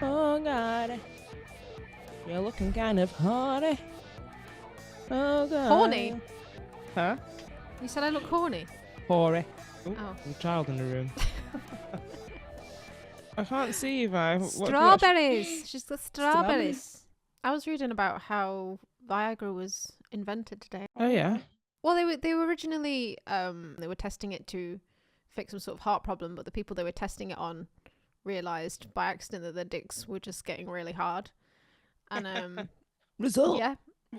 Oh God, you're looking kind of horny. Oh God. Horny? Huh? You said I look horny? Horny. Ooh, Oh. there's a child in the room. I can't see you, Vi. Strawberries. She's got strawberries. I was reading about how Viagra was invented today. Oh yeah. Well, they were originally they were testing it to fix some sort of heart problem, but the people they were testing it on realized by accident that their dicks were just getting really hard, and Result.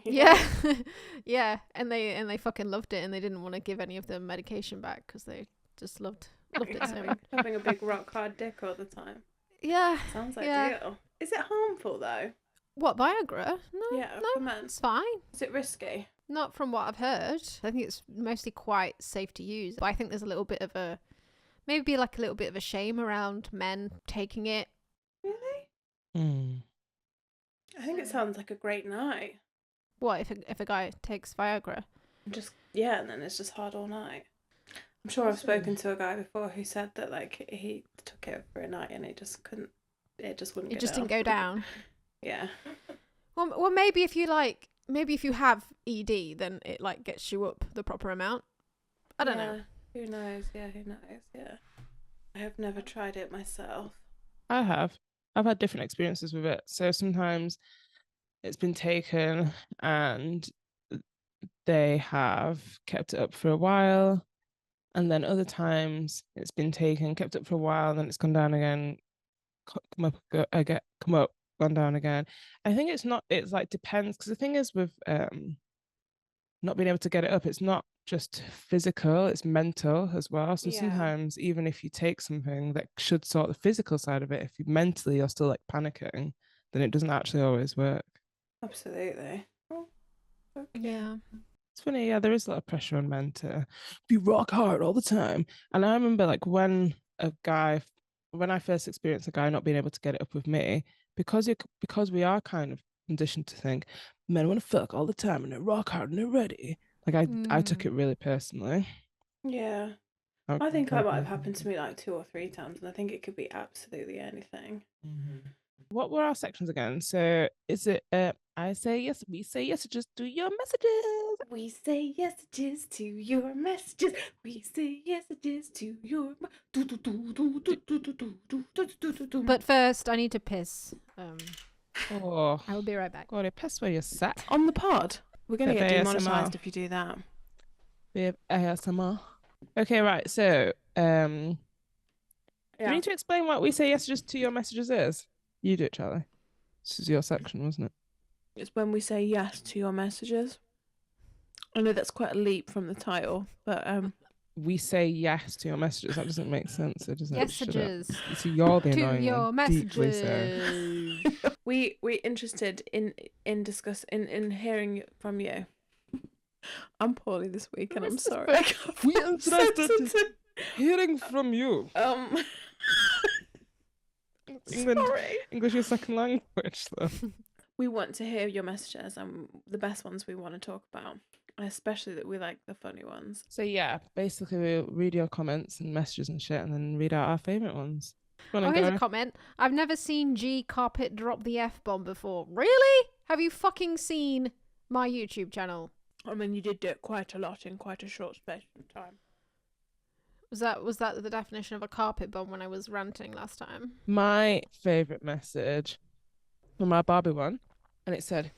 yeah, and they fucking loved it, and they didn't want to give any of the medication back because they just loved it so much. Having a big rock hard dick all the time. Yeah, Sounds yeah. ideal. Is it harmful though? What, Viagra? No, Yeah, for men. it's fine. Is it risky? Not from what I've heard. I think it's mostly quite safe to use. But I think there's a little bit of a shame around men taking it. Really? I think it sounds like a great night. What if a guy takes Viagra? And then it's just hard all night. I'm sure I've spoken to a guy before who said that like he took it for a night and it just wouldn't It just didn't go down. Yeah. Well, maybe if you have ED, then it like gets you up the proper amount. I don't know. Who knows? Yeah, who knows? Yeah. I have never tried it myself. I have. I've had different experiences with it. So sometimes it's been taken and they have kept it up for a while. And then other times it's been taken, kept up for a while, and then it's gone down again, come up, gone down again. I think it's like depends, because the thing is with not being able to get it up, it's not just physical, it's mental as well. So sometimes even if you take something that should sort the physical side of it, if you mentally are still like panicking, then it doesn't actually always work. Absolutely. Oh, okay. Yeah. It's funny, yeah, there is a lot of pressure on men to be rock hard all the time. And I remember like when I first experienced a guy not being able to get it up with me, because we are kind of conditioned to think men want to fuck all the time and they're rock hard and they're ready. Like I took it really personally. Yeah. I think that might have happened to me like 2 or 3 times, and I think it could be absolutely anything. Mm-hmm. What were our sections again? So is it I say yes, we say yessages to your messages. We say yessages to your messages. We say yessages to your But first, I need to piss. Oh, I will be right back. God, piss where you're sat. on the pod. We're gonna Bit get of demonetized ASMR. if you do that. Bit of ASMR. Okay, right. So do we need to explain what we say yessages to your messages is? You do it, Charlie. This is your section, wasn't it? It's when we say yes to your messages. I know that's quite a leap from the title, but We say yes to your messages. That doesn't make sense. It doesn't. Yessages. So you're the To annoying your one. Deeply so. messages. we're interested in hearing from you. I'm poorly this week, and I'm sorry. We're interested in hearing from you. Sorry. English is second language, though. We want to hear your messages, and the best ones we want to talk about, especially that we like the funny ones. So yeah, basically we'll read your comments and messages and shit, and then read out our favourite ones. Oh, here's a comment. I've never seen G Carpet drop the F-bomb before. Really? Have you fucking seen my YouTube channel? I mean, you did do it quite a lot in quite a short space of time. Was that the definition of a carpet bomb when I was ranting last time? My favourite message from my Barbie one, and it said,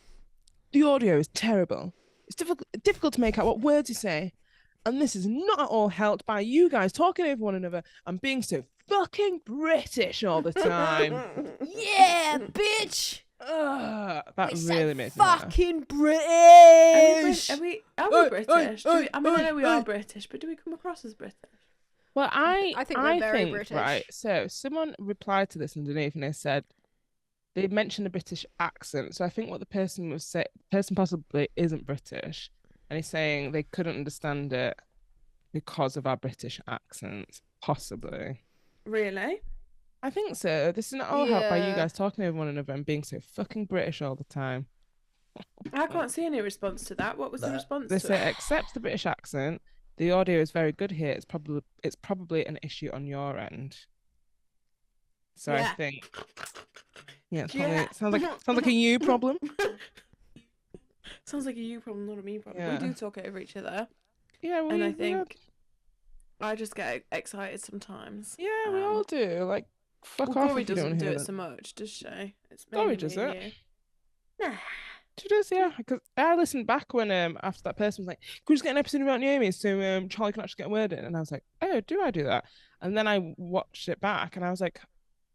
"The audio is terrible. It's difficult to make out what words you say, and this is not at all helped by you guys talking over one another and being so fucking British all the time." Yeah, bitch! That It's really so makes me laugh. fucking British! Are we Oi, British? oi, I know we oi. are British, but do we come across as British? Well, I think we're very British. Right. So someone replied to this underneath, and they said they mentioned a British accent. So I think what the person was saying, person possibly isn't British, and he's saying they couldn't understand it because of our British accents, possibly. Really? I think so. This is not all helped by you Yeah. guys talking over one another and being so fucking British all the time. I can't see any response to that. What was the response They to say it? accept the British accent, the audio is very good here. It's probably an issue on your end. So I Yeah. think, yeah, it's Yeah. probably sounds like a you problem. Sounds like a you problem, not a me problem. We Yeah. do talk over each other, Yeah, and I we think I just get excited sometimes. yeah, we all do. Like, fuck off Gory if you don't doesn't do hear it that. so much, does she? It's Gory mainly does me and it. you. Nah. She does, yeah. Because I listened back when after that person was like, "Can we just get an episode about Naomi so Charlie can actually get a word in?" And I was like, "Oh, do I do that?" And then I watched it back, and I was like,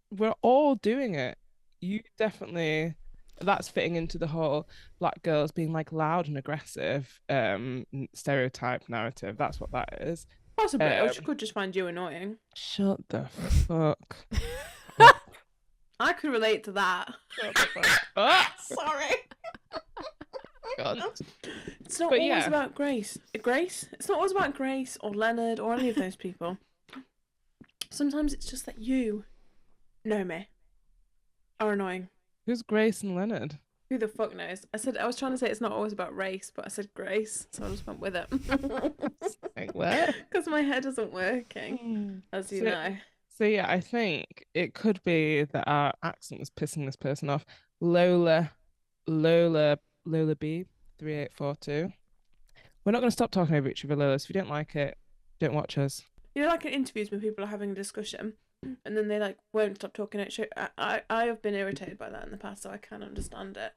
"We're all doing it. You definitely." That's fitting into the whole black girls being like loud and aggressive stereotype narrative. That's what that is. Possibly. Or she could just find you annoying. Shut the fuck. I could relate to that. Shut the fuck up. Sorry. God. It's not But always yeah. about Grace. Grace? It's not always about Grace or Leonard or any of those people. Sometimes it's just that you, Naomi, are annoying. Who's Grace and Leonard? Who the fuck knows? I was trying to say it's not always about race, but I said Grace, so I just went with it. Like, what? Because my head isn't working, as you know. So yeah, I think it could be that our accent was pissing this person off. Lola B 3842. We're not going to stop talking over each other, Lola. So if you don't like it, don't watch us. You know, like in interviews when people are having a discussion and then they like won't stop talking at show. I have been irritated by that in the past, so I can understand it.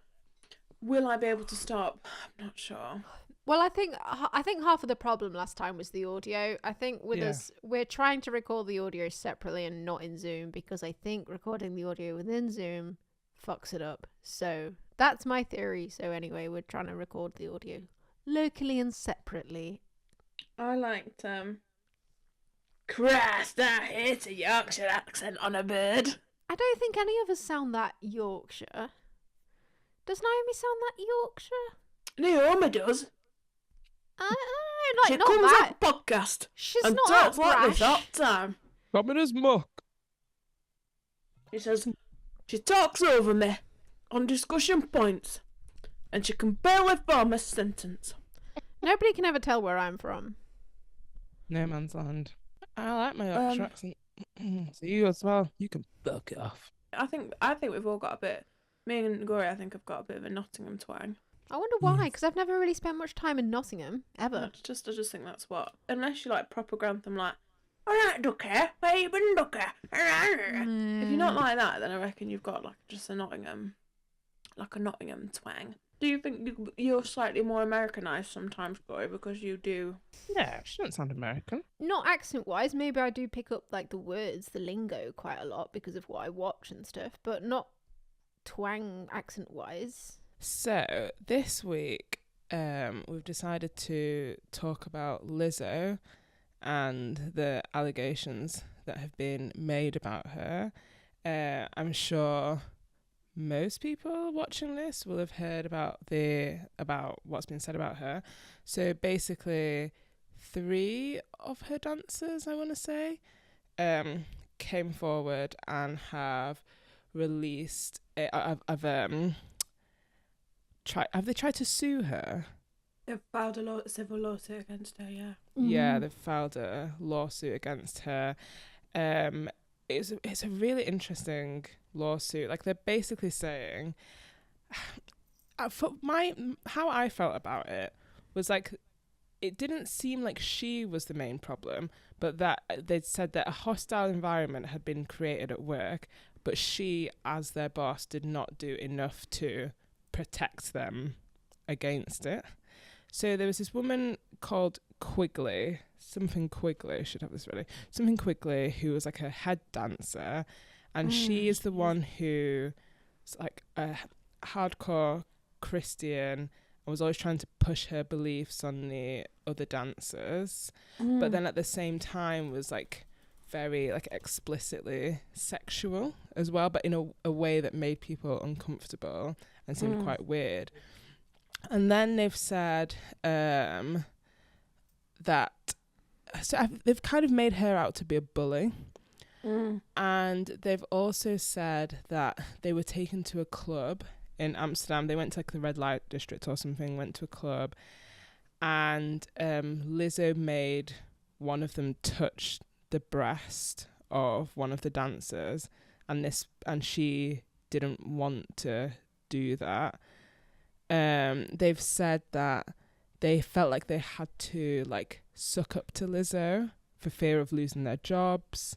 Will I be able to stop? I'm not sure. Well, I think half of the problem last time was the audio. I think with us, we're trying to record the audio separately and not in Zoom because I think recording the audio within Zoom fucks it up. So that's my theory. So anyway, we're trying to record the audio locally and separately. I liked Christ, I hate a Yorkshire accent on a bird. I don't think any of us sound that Yorkshire. Does Naomi sound that Yorkshire? Naomi does. Like, she not comes that. on podcast She's and not talks that like this brash. all the time. Communist muck. She says she talks over me on discussion points and she can barely form a sentence. Nobody can ever tell where I'm from. No man's land. I like my Yorkshire accent. So you as well. You can fuck it off. I think we've all got a bit. Me and Gory, I think, have got a bit of a Nottingham twang. I wonder why, because I've never really spent much time in Nottingham, ever. I just think that's what. Unless you like proper Grantham, like, alright, Ducky, where you been, Ducky? If you're not like that, then I reckon you've got like just a Nottingham twang. Do you think you're slightly more Americanised sometimes, Gory, because you do? Yeah, she doesn't sound American. Not accent-wise, maybe I do pick up like the words, the lingo quite a lot because of what I watch and stuff, but not twang accent-wise. So this week, we've decided to talk about Lizzo and the allegations that have been made about her. I'm sure most people watching this will have heard about what's been said about her. So basically, 3 of her dancers, I want to say, came forward and have released. Have they tried to sue her? They've filed a civil lawsuit against her, yeah. Yeah, they've filed a lawsuit against her. It's a really interesting lawsuit. Like, they're basically saying, how I felt about it was like, it didn't seem like she was the main problem, but that they'd said that a hostile environment had been created at work, but she, as their boss, did not do enough to protect them against it. So there was this woman called Quigley, something Quigley, should have this ready, something Quigley, who was like a head dancer, and she is the one who is like a hardcore Christian and was always trying to push her beliefs on the other dancers, but then at the same time was like very like explicitly sexual as well, but in a way that made people uncomfortable and seemed quite weird. And then they've said that they've kind of made her out to be a bully. And they've also said that they were taken to a club in Amsterdam. They went to like the red light district or something, went to a club, and Lizzo made one of them touch the breast of one of the dancers, and she didn't want to do that. They've said that they felt like they had to like suck up to Lizzo for fear of losing their jobs,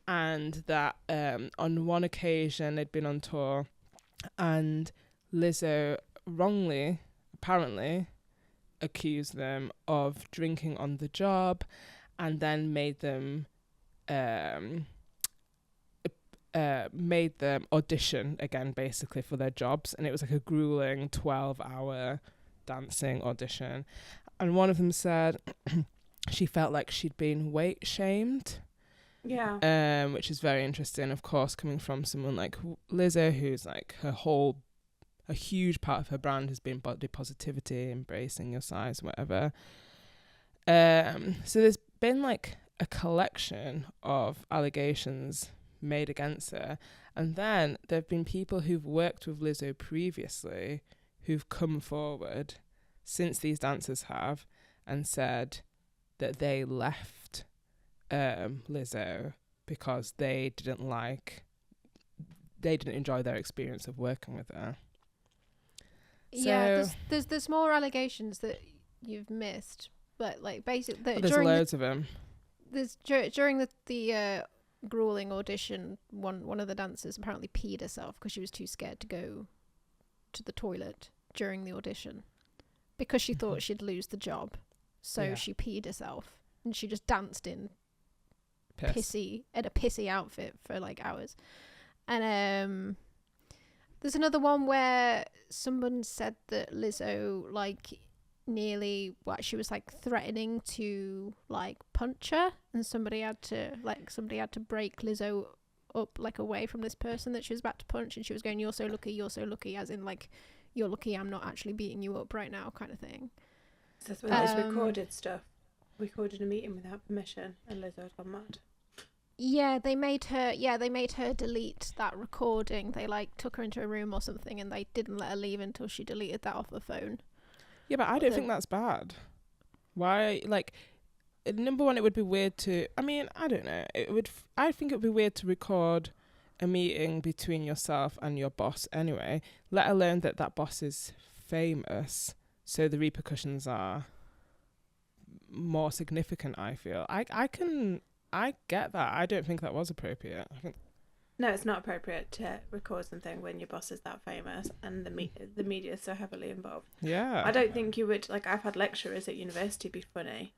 and that on one occasion they'd been on tour and Lizzo wrongly, apparently, accused them of drinking on the job, and then made them audition again, basically, for their jobs. And it was like a grueling 12-hour dancing audition. And one of them said she felt like she'd been weight shamed. Yeah. Which is very interesting, of course, coming from someone like Lizzo, who's like a huge part of her brand has been body positivity, embracing your size, whatever. So there's been like a collection of allegations made against her, and then there have been people who've worked with Lizzo previously who've come forward since these dancers have and said that they left Lizzo because they didn't enjoy their experience of working with her. Yeah, there's more allegations that you've missed, but like basically there's loads of them. There's during the grueling audition, one of the dancers apparently peed herself because she was too scared to go to the toilet during the audition because she thought she'd lose the job, so she peed herself and she just danced in a pissy outfit for like hours. And there's another one where someone said that Lizzo like nearly she was like threatening to like punch her, and somebody had to break Lizzo up like away from this person that she was about to punch, and she was going, you're so lucky, as in like, you're lucky I'm not actually beating you up right now, kind of thing. So that's when there's recorded stuff. Recorded a meeting without permission, and Lizzo had gone mad. Yeah, they made her delete that recording. They like took her into a room or something, and they didn't let her leave until she deleted that off her phone. Yeah, but I don't think that's bad. Why, like, number one, it would be weird to, I mean, I don't know. I think it would be weird to record a meeting between yourself and your boss anyway, let alone that boss is famous, so the repercussions are more significant, I feel. I get that. I don't think that was appropriate. No, it's not appropriate to record something when your boss is that famous and the media is so heavily involved. Yeah. I don't think you would, like, I've had lecturers at university be funny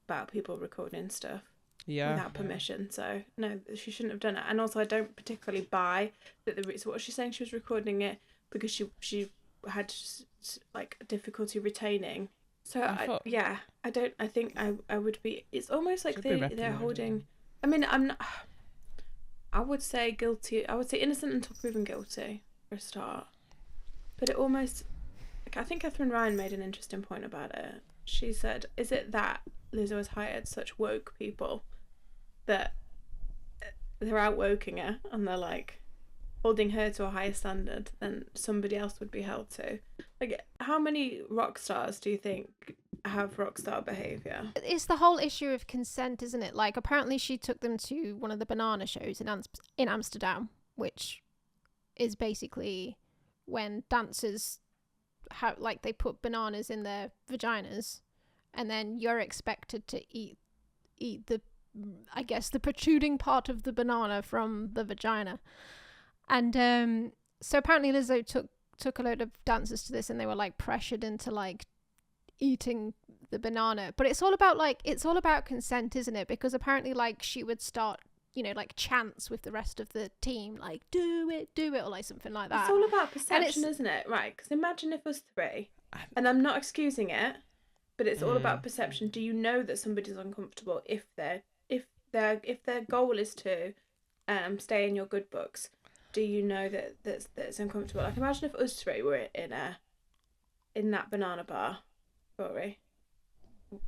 about people recording stuff without permission. So, no, she shouldn't have done it. And also, I don't particularly buy that so what was she saying? She was recording it because she had, like, difficulty retaining. So, I think I would be, it's almost like they're holding, I mean, I would say guilty. I would say innocent until proven guilty for a start. But it almost, like, I think Catherine Ryan made an interesting point about it. She said, is it that Lizzo has hired such woke people that they're outwoking her and they're like holding her to a higher standard than somebody else would be held to? Like, how many rock stars do you think have rock star behaviour? It's the whole issue of consent, isn't it? Like, apparently she took them to one of the banana shows in Amsterdam, which is basically when dancers have, like, they put bananas in their vaginas, and then you're expected to eat the, I guess, the protruding part of the banana from the vagina. And so apparently Lizzo took a load of dancers to this, and they were like pressured into like eating the banana. But it's all about consent, isn't it? Because apparently, like, she would start, you know, like chants with the rest of the team, like, do it, or like something like that. It's all about perception, isn't it? Right, because imagine if us three, and I'm not excusing it, but it's all about perception. Do you know that somebody's uncomfortable if their goal is to stay in your good books? Do you know that it's uncomfortable? Like, imagine if us three were in that banana bar. Sorry,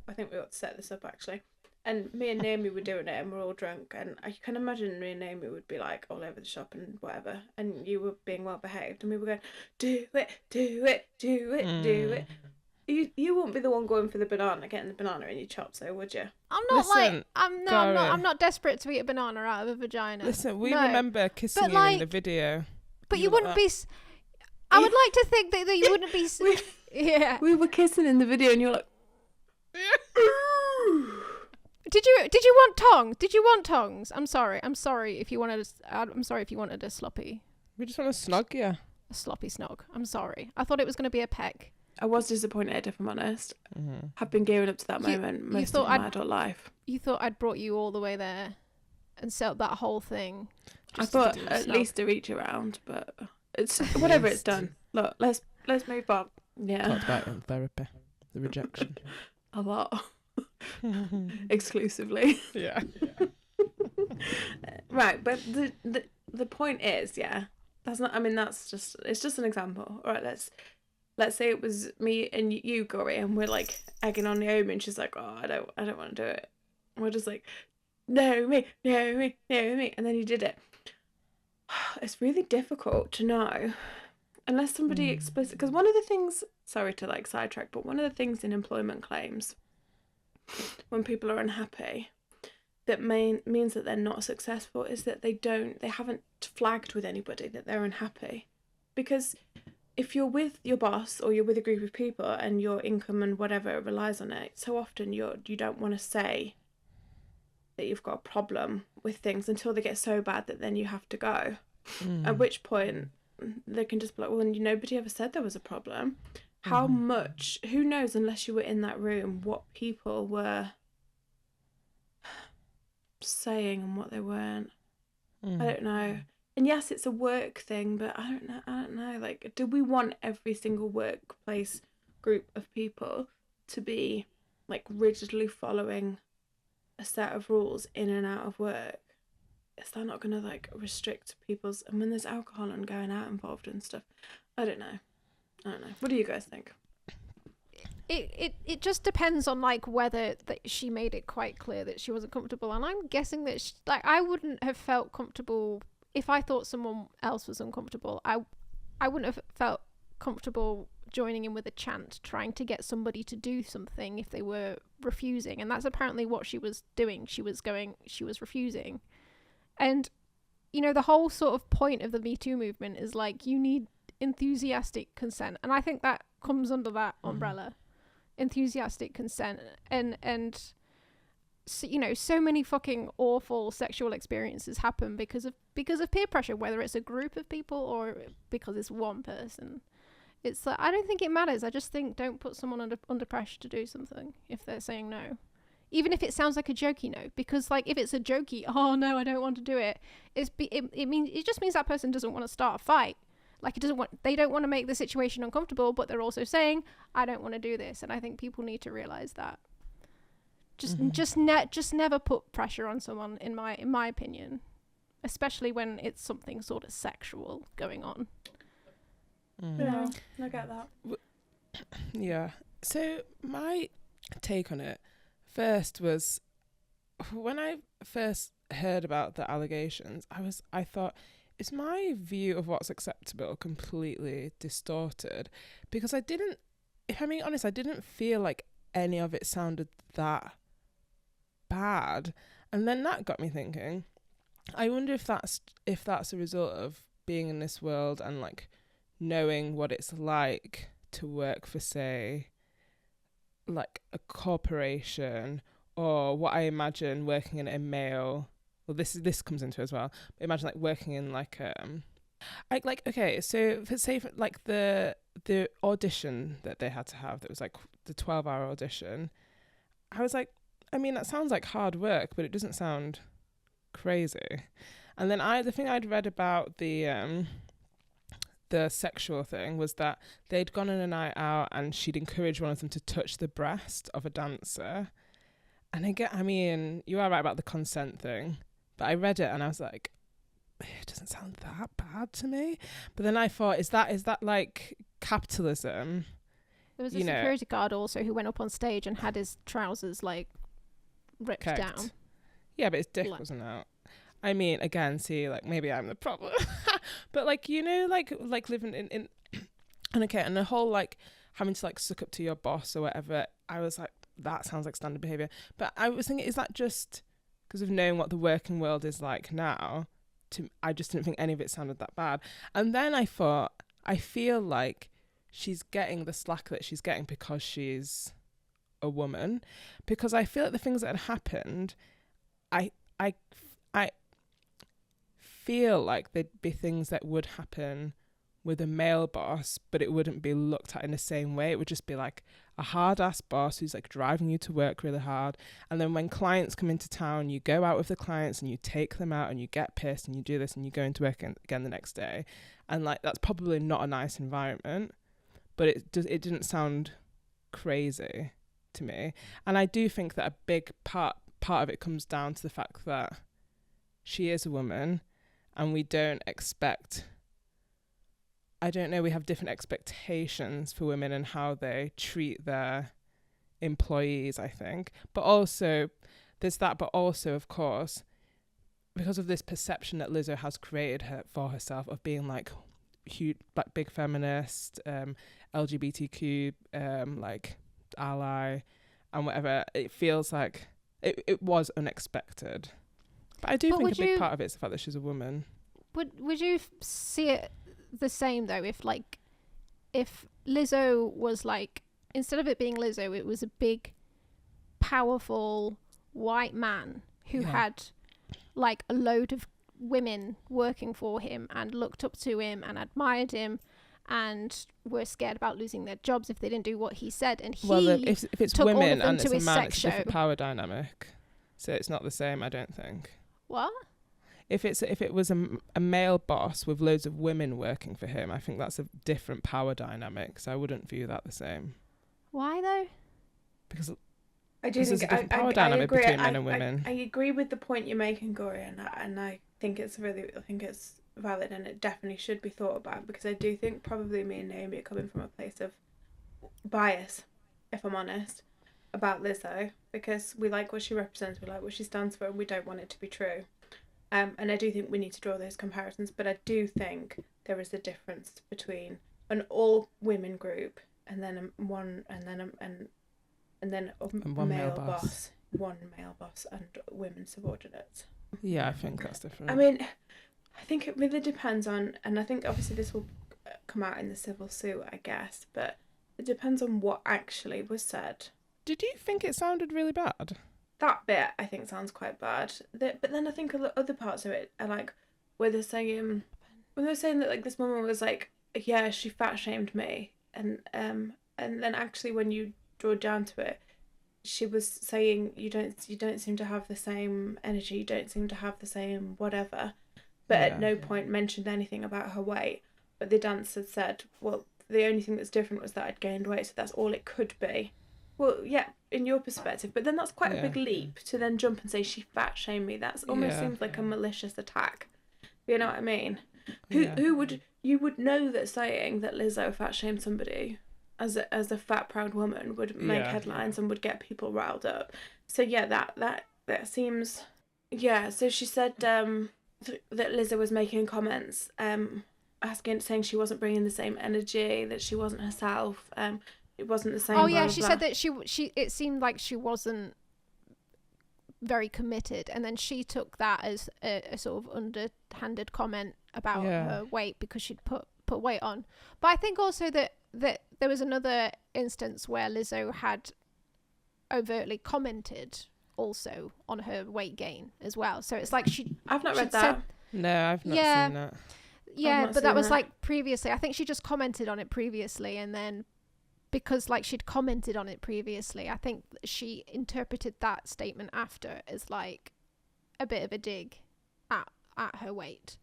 I think we ought to set this up actually. And me and Naomi were doing it, and we're all drunk. And I can imagine me and Naomi would be like all over the shop and whatever. And you were being well behaved, and we were going, do it, do it, do it, do it. You wouldn't be the one going for the banana, getting the banana in your chops, though, would you? I'm not Listen, I'm not desperate to eat a banana out of a vagina. Listen, we No. remember kissing But, you in like, the video. But you were like wouldn't be. I would like to think that you wouldn't be. Yeah. We were kissing in the video, and you're like, Did you want tongs? Did you want tongs? I'm sorry if you wanted. I'm sorry if you wanted a sloppy. We just want to snog you. A sloppy snog. I'm sorry. I thought it was going to be a peck. I was disappointed, if I'm honest. Mm-hmm. I've been gearing up to that moment most of my adult life. You thought I'd brought you all the way there and set up that whole thing. I thought at least a reach around, but it's whatever it's done. Look, let's move on. Yeah. Talked about it in therapy. The rejection. A lot. Exclusively. Yeah. Right, but the point is, yeah, that's not. I mean, it's just an example. All right, let's say it was me and you, Gory, and we're like egging on Naomi, and she's like, "Oh, I don't want to do it." And we're just like, "No, me," and then you did it. It's really difficult to know unless somebody explicit. Because one of the things, sorry to like sidetrack, but one of the things in employment claims, when people are unhappy, that means that they're not successful, is that they haven't flagged with anybody that they're unhappy. Because if you're with your boss or you're with a group of people and your income and whatever relies on it, so often you don't want to say that you've got a problem with things until they get so bad that then you have to go. At which point they can just be like, well, nobody ever said there was a problem. How much, who knows, unless you were in that room, what people were saying and what they weren't. I don't know. And yes, it's a work thing, but I don't know. Like, do we want every single workplace group of people to be like rigidly following a set of rules in and out of work? Is that not going to like restrict people's? And when there's alcohol and going out involved and stuff, I don't know. What do you guys think? It just depends on like whether that she made it quite clear that she wasn't comfortable, and I'm guessing that I wouldn't have felt comfortable if I thought someone else was uncomfortable. I wouldn't have felt comfortable joining in with a chant trying to get somebody to do something if they were refusing, and that's apparently what she was doing. She was refusing, and the whole sort of point of the Me Too movement is like you need enthusiastic consent, and I think that comes under that umbrella. Enthusiastic consent, and so many fucking awful sexual experiences happen because of peer pressure, whether it's a group of people or because it's one person. It's like, I don't think it matters. I just think don't put someone under pressure to do something if they're saying no, even if it sounds like a jokey no, because like if it's a jokey, oh no, I don't want to do it, it just means that person doesn't want to start a fight. Like they don't want to make the situation uncomfortable, but they're also saying, I don't want to do this. And I think people need to realize that. Just never put pressure on someone, in my opinion, especially when it's something sort of sexual going on. Yeah, I get that. Yeah. So my take on it first was when I first heard about the allegations, I thought, is my view of what's acceptable completely distorted? Because if I'm being honest, I didn't feel like any of it sounded that bad. And then that got me thinking, I wonder if that's a result of being in this world and like knowing what it's like to work for, say, like a corporation, or what I imagine working in a male. Well, this comes into it as well. But imagine like working in like okay, so like the audition that they had to have, that was like the 12-hour audition. I was like, I mean, that sounds like hard work, but it doesn't sound crazy. And then the thing I'd read about the sexual thing was that they'd gone on a night out and she'd encouraged one of them to touch the breast of a dancer. And I mean, you are right about the consent thing. But I read it and I was like, it doesn't sound that bad to me. But then I thought, is that like capitalism? There was a security guard also who went up on stage and had his trousers like ripped down. Yeah, but his dick wasn't out. I mean, again, see, like maybe I'm the problem. But like, like living in and okay, and the whole like having to like suck up to your boss or whatever, I was like, that sounds like standard behaviour. But I was thinking, is that just because of knowing what the working world is like now? I just didn't think any of it sounded that bad. And then I thought, I feel like she's getting the slack that she's getting because she's a woman. Because I feel like the things that had happened, I feel like they'd be things that would happen with a male boss, but it wouldn't be looked at in the same way. It would just be like a hard ass boss who's like driving you to work really hard. And then when clients come into town, you go out with the clients and you take them out and you get pissed and you do this and you go into work again the next day. And like, that's probably not a nice environment, but it didn't sound crazy to me. And I do think that a big part of it comes down to the fact that she is a woman and we don't expect, I don't know, we have different expectations for women and how they treat their employees, I think. But also, there's that, but also, of course, because of this perception that Lizzo has created for herself of being like huge, like big feminist, LGBTQ, like ally and whatever, it feels like it was unexpected. But I do think a big part of it is the fact that she's a woman. Would you see it the same though if Lizzo was like, instead of it being Lizzo, it was a big powerful white man who had like a load of women working for him and looked up to him and admired him and were scared about losing their jobs if they didn't do what he said, and he if it's took women all of them and to it's a his man, sex it's a show. different power dynamic, so it's not the same, I don't think. What? If it was a male boss with loads of women working for him, I think that's a different power dynamic, so I wouldn't view that the same. Why though? Because I do think there's a different power dynamic agree. between men and women. I agree with the point you're making, Gory, and I think it's valid, and it definitely should be thought about, because I do think probably me and Naomi are coming from a place of bias, if I'm honest, about Lizzo, because we like what she represents, we like what she stands for, and we don't want it to be true. And I do think we need to draw those comparisons, but I do think there is a difference between an all women group and then one male boss, one male boss, and women subordinates. Yeah, I think that's different. I mean, I think it really depends on, and I think obviously this will come out in the civil suit, I guess, but it depends on what actually was said. Did you think it sounded really bad? That bit I think sounds quite bad. But then I think other parts of it are like where they're saying that like this woman was like, yeah, she fat shamed me, and then actually when you draw down to it, she was saying you don't seem to have the same energy, you don't seem to have the same whatever, but at no point mentioned anything about her weight. But the dancer said, well, the only thing that's different was that I'd gained weight, so that's all it could be. Well, yeah, in your perspective, but then that's quite a big leap to then jump and say she fat shamed me. That's almost seems like a malicious attack. You know what I mean? Who would know that saying that Lizzo fat shamed somebody as a fat proud woman would make headlines and would get people riled up. So yeah, that seems So she said that Lizzo was making comments saying she wasn't bringing the same energy, that she wasn't herself. It wasn't the same. Oh yeah, she said that she it seemed like she wasn't very committed, and then she took that as a sort of underhanded comment about her weight because she'd put weight on. But I think also that there was another instance where Lizzo had overtly commented also on her weight gain as well. So it's like I've not read that. No, I've not seen that. Yeah, but that was like previously. I think she just commented on it previously, and then because like she'd commented on it previously, I think she interpreted that statement after as like a bit of a dig at her weight.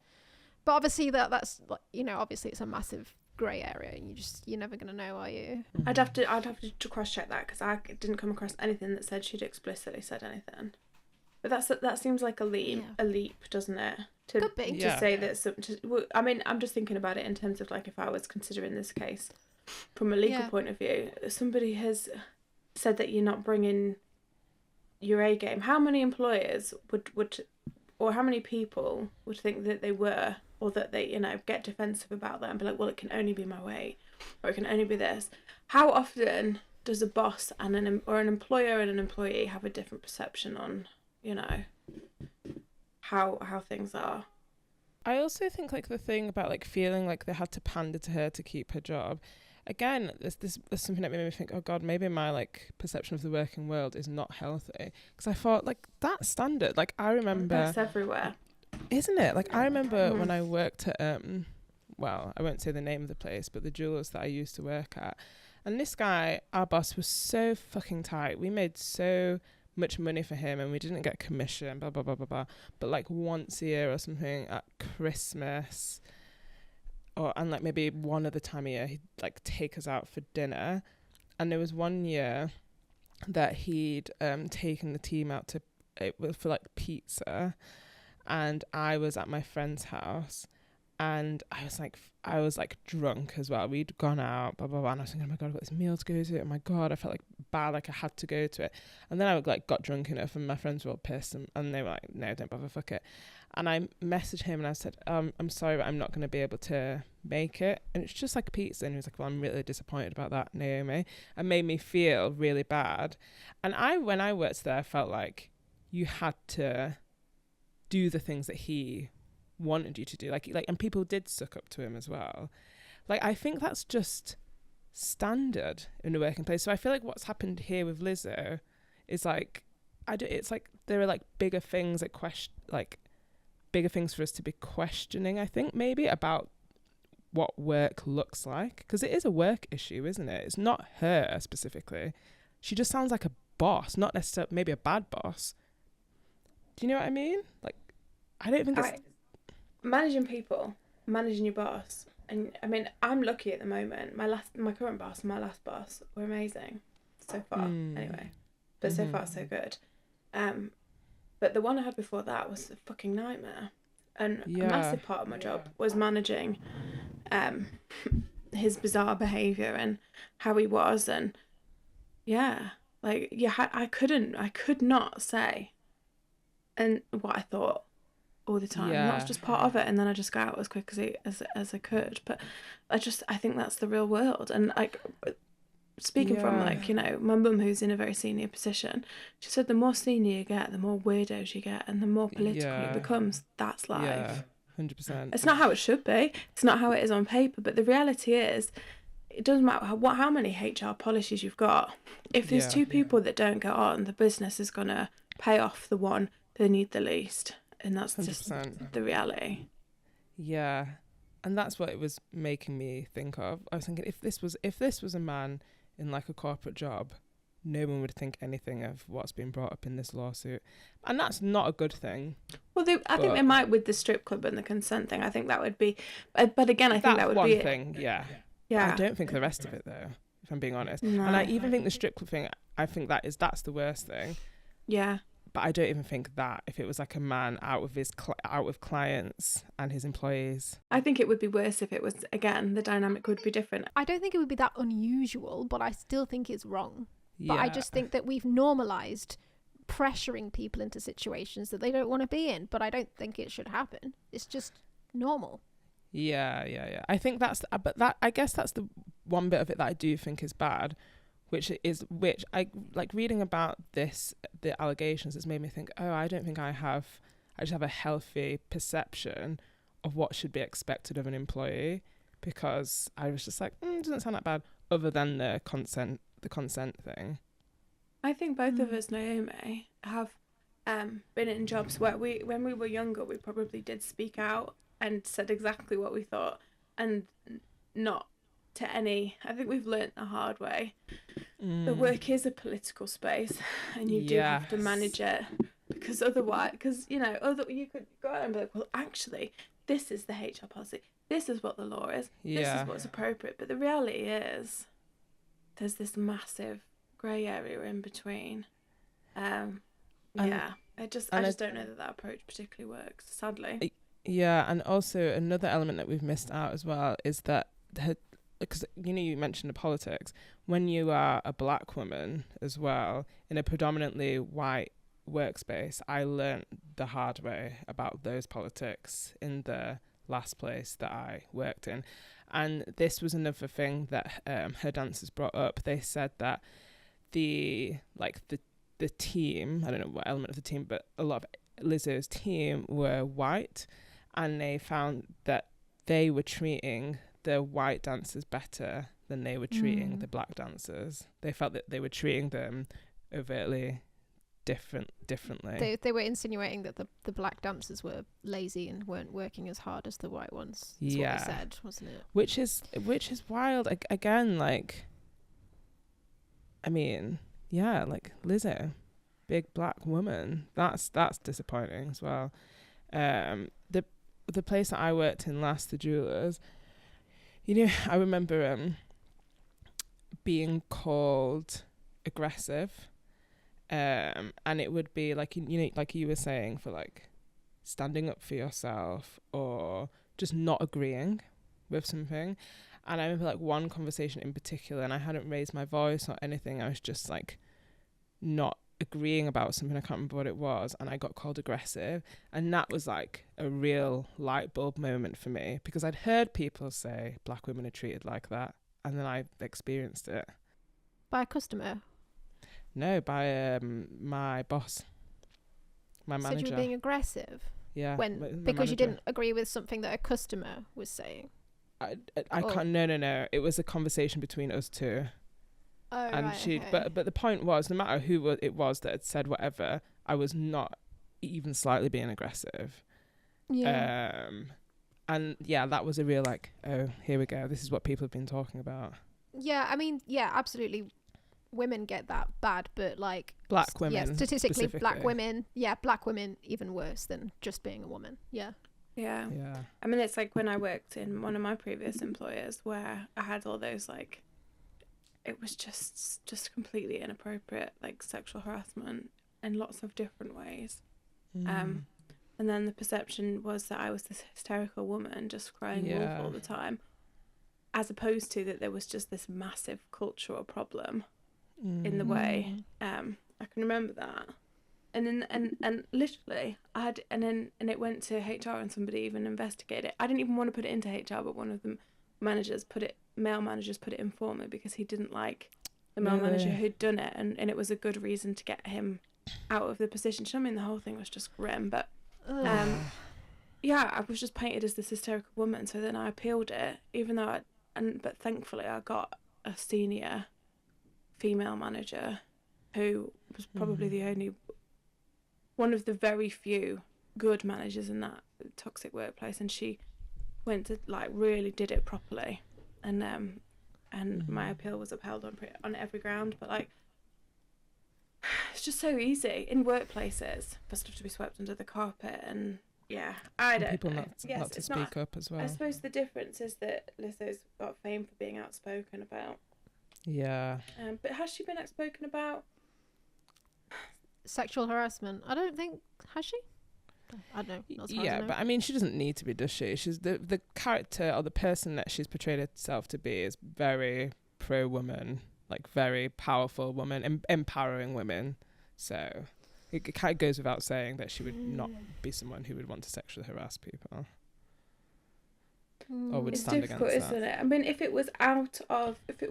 But obviously that's obviously it's a massive grey area, and you're never gonna know, are you? I'd have to cross check that, because I didn't come across anything that said she'd explicitly said anything. But that seems like a leap, doesn't it? Could be. To say that. I mean, I'm just thinking about it in terms of like if I was considering this case from a legal point of view. Somebody has said that you're not bringing your A game. How many employers would or how many people would think that they were, or that they, you know, get defensive about that and be like, well, it can only be my weight, or it can only be this. How often does a boss and an employer and an employee have a different perception on, you know, how things are? I also think like the thing about like feeling like they had to pander to her to keep her job. Again, there's something that made me think, oh God, maybe my like perception of the working world is not healthy. Because I thought like that's standard. Like I remember That's everywhere, isn't it? Like I remember when I worked at well, I won't say the name of the place, but the jewellers that I used to work at. And this guy, our boss, was so fucking tight. We made so much money for him and we didn't get commission, blah, blah, blah, blah, blah. But like once a year or something at Christmas, and like maybe one other time a year, he'd like take us out for dinner. And there was one year that he'd taken the team out for like pizza. And I was at my friend's house. And I was like drunk as well. We'd gone out, blah, blah, blah. And I was thinking, oh my God, I've got this meal to go to. Oh my God, I felt like bad, like I had to go to it. And then I like got drunk enough and my friends were all pissed and they were like, no, don't bother, fuck it. And I messaged him and I said, I'm sorry, but I'm not going to be able to make it. And it's just like pizza. And he was like, well, I'm really disappointed about that, Naomi. And made me feel really bad. And when I worked there, I felt like you had to do the things that he wanted you to do, like and people did suck up to him as well. Like I think that's just standard in the working place. So I feel like what's happened here with Lizzo is like it's like there are like bigger things bigger things for us to be questioning, I think, maybe about what work looks like, because it is a work issue, isn't it? It's not her specifically. She just sounds like a boss, not necessarily maybe a bad boss. Do you know what I mean? Like I don't think it's managing people, managing your boss. And I mean, I'm lucky at the moment. My current boss and my last boss were amazing so far, anyway. But so far so good. But the one I had before that was a fucking nightmare. And a massive part of my job was managing his bizarre behaviour and how he was. And I could not say and what I thought all the time. And that was just part of it. And then I just got out as quick as I could. But I think that's the real world. And like speaking from like, you know, my mum, who's in a very senior position, she said the more senior you get, the more weirdos you get, and the more political it becomes. That's life. 100%. It's not how it should be. It's not how it is on paper. But the reality is, it doesn't matter how many HR policies you've got. If there's two people that don't get on, the business is gonna pay off the one they need the least. And that's 100%. Just the reality. Yeah. And that's what it was making me think of. I was thinking, if this was a man in like a corporate job, no one would think anything of what's been brought up in this lawsuit. And that's not a good thing. Well, I think they might with the strip club and the consent thing. I think that would be... But again, I think that would one be... thing, yeah. Yeah. I don't think the rest of it, though, if I'm being honest. No. And I even think the strip club thing, I think that's the worst thing. Yeah. But I don't even think that if it was like a man out with clients and his employees. I think it would be worse if it was, again, the dynamic would be different. I don't think it would be that unusual, but I still think it's wrong. But I just think that we've normalised pressuring people into situations that they don't want to be in. But I don't think it should happen. It's just normal. Yeah. I think I guess that's the one bit of it that I do think is bad. Which I like reading about the allegations has made me think, I don't think I just have a healthy perception of what should be expected of an employee, because I was just like, it doesn't sound that bad, other than the consent thing. I think both of us, Naomi, have been in jobs where when we were younger, we probably did speak out and said exactly what we thought, and not to any... I think we've learnt the hard way. The work is a political space, and you do have to manage it, because otherwise, you could go out and be like, well, actually, this is the HR policy, this is what the law is, this is what's appropriate. But the reality is, there's this massive grey area in between. I just don't know that approach particularly works, sadly. Yeah, and also another element that we've missed out as well is that because you mentioned the politics, when you are a black woman as well in a predominantly white workspace, I learnt the hard way about those politics in the last place that I worked in. And this was another thing that her dancers brought up. They said that the team, I don't know what element of the team, but a lot of Lizzo's team were white, and they found that they were treating the white dancers better than they were treating the black dancers. They felt that they were treating them overtly differently. They were insinuating that the black dancers were lazy and weren't working as hard as the white ones. That's what they said, wasn't it? Which is wild. Again, like, I mean, yeah, like Lizzo, big black woman. That's disappointing as well. The place that I worked in last, the jewelers, I remember being called aggressive. And it would be like, like you were saying, for like standing up for yourself or just not agreeing with something. And I remember like one conversation in particular, and I hadn't raised my voice or anything. I was just like not agreeing about something. I can't remember what it was. And I got called aggressive. And that was like a real light bulb moment for me, because I'd heard people say black women are treated like that. And then I experienced it. By a customer? No, by my boss, my manager. Said you were being aggressive? Yeah. Because you didn't agree with something that a customer was saying? I can't. No. It was a conversation between us two. Oh, and right, she. okay. But the point was, no matter who it was that had said whatever, I was not even slightly being aggressive. Yeah. And yeah, that was a real like, oh, here we go. This is what people have been talking about. Yeah, I mean, yeah, absolutely. Women get that bad, but like black women, yeah, statistically black women even worse than just being a woman. Yeah. I mean, it's like when I worked in one of my previous employers where I had all those like, it was just completely inappropriate, like sexual harassment in lots of different ways. And then the perception was that I was this hysterical woman just crying wolf all the time, as opposed to that there was just this massive cultural problem in the way. I can remember that, and literally I had, and it went to HR, and somebody even investigated it. I didn't even want to put it into HR, but one of the male managers put it in for me, because he didn't like the male manager who'd done it, and it was a good reason to get him out of the position. I mean, the whole thing was just grim, but yeah, I was just painted as this hysterical woman. So then I appealed it, even though but thankfully I got a senior female manager who was probably the only one of the very few good managers in that toxic workplace, and she went to like really did it properly, and my appeal was upheld on every ground. But like, it's just so easy in workplaces for stuff to be swept under the carpet, and I don't people know. not to speak up as well. I suppose the difference is that Lizzo's got fame for being outspoken about. Yeah. But has she been outspoken about sexual harassment? I don't think, has she? I don't know. Not as far as I know. But I mean, she doesn't need to be, does she? She's the character or the person that she's portrayed herself to be is very pro-woman, like very powerful woman, empowering women. So it kind of goes without saying that she would not be someone who would want to sexually harass people. Or would it's stand difficult, against isn't that. it? I mean, if it